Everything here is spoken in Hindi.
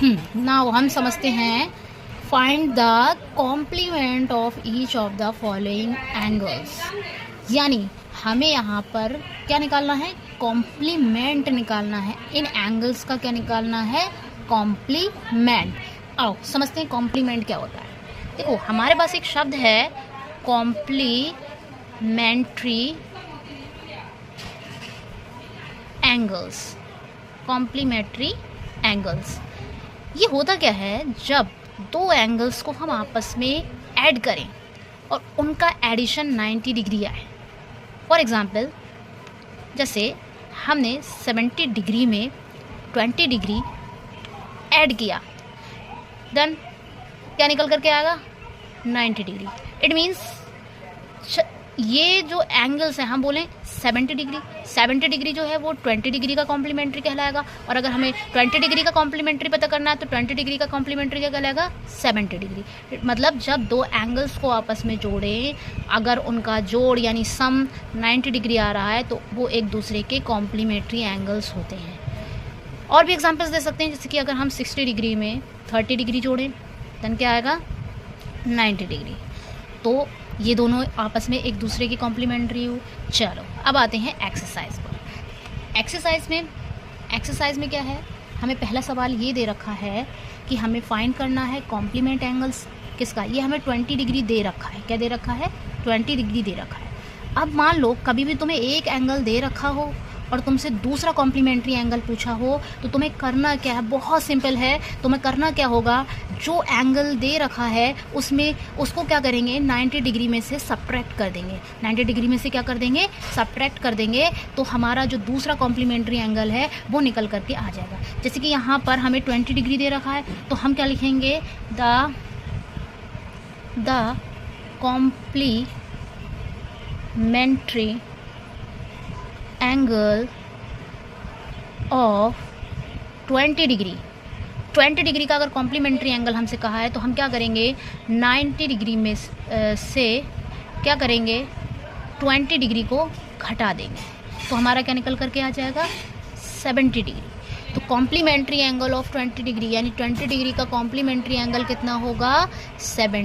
नाउ हम समझते हैं find the complement of each of the following angles. यानी हमें यहाँ पर क्या निकालना है, कॉम्प्लीमेंट निकालना है। इन एंगल्स का क्या निकालना है, कॉम्प्लीमेंट। आओ समझते हैं कॉम्प्लीमेंट क्या होता है। देखो हमारे पास एक शब्द है कॉम्प्लीमेंट्री एंगल्स। कॉम्प्लीमेंट्री एंगल्स ये होता क्या है, जब दो एंगल्स को हम आपस में ऐड करें और उनका एडिशन 90 डिग्री आए। फॉर एग्ज़ाम्पल जैसे हमने 70 डिग्री में 20 डिग्री ऐड किया, देन क्या निकल करके आएगा, 90 डिग्री। इट मीन्स ये जो एंगल्स हैं हम बोलें 70 डिग्री, 70 डिग्री जो है वो 20 डिग्री का कॉम्प्लीमेंट्री कहलाएगा। और अगर हमें 20 डिग्री का कॉम्प्लीमेंट्री पता करना है तो 20 डिग्री का कॉम्प्लीमेंट्री क्या कहलाएगा, 70 डिग्री। मतलब जब दो एंगल्स को आपस में जोड़ें, अगर उनका जोड़ यानी सम 90 डिग्री आ रहा है तो वो एक दूसरे के कॉम्प्लीमेंट्री एंगल्स होते हैं। और भी एग्जाम्पल्स दे सकते हैं, जैसे कि अगर हम 60 डिग्री में 30 डिग्री जोड़ें देन क्या आएगा, 90 डिग्री। तो ये दोनों आपस में एक दूसरे की कॉम्प्लीमेंट्री हो। चलो अब आते हैं एक्सरसाइज पर। एक्सरसाइज में क्या है, हमें पहला सवाल ये दे रखा है कि हमें फाइंड करना है कॉम्प्लीमेंट एंगल्स किसका। ये हमें 20 डिग्री दे रखा है। क्या दे रखा है, 20 डिग्री दे रखा है। अब मान लो कभी भी तुम्हें एक एंगल दे रखा हो और तुमसे दूसरा कॉम्प्लीमेंट्री एंगल पूछा हो तो तुम्हें करना क्या है, बहुत सिंपल है। तुम्हें करना क्या होगा, जो एंगल दे रखा है उसमें उसको क्या करेंगे, 90 डिग्री में से सब्ट्रैक्ट कर देंगे। 90 डिग्री में से क्या कर देंगे, सब्ट्रैक्ट कर देंगे। तो हमारा जो दूसरा कॉम्प्लीमेंट्री एंगल है वो निकल करके आ जाएगा। जैसे कि यहाँ पर हमें 20 डिग्री दे रखा है तो हम क्या लिखेंगे, the complementary angle of 20 degree. 20 degree का अगर कॉम्प्लीमेंट्री एंगल हमसे कहा है तो हम क्या करेंगे, 90 डिग्री में से क्या करेंगे, 20 डिग्री को घटा देंगे। तो हमारा क्या निकल करके आ जाएगा, 70 डिग्री। तो कॉम्प्लीमेंट्री एंगल ऑफ 20 डिग्री यानी 20 डिग्री का कॉम्प्लीमेंट्री एंगल कितना होगा, 70।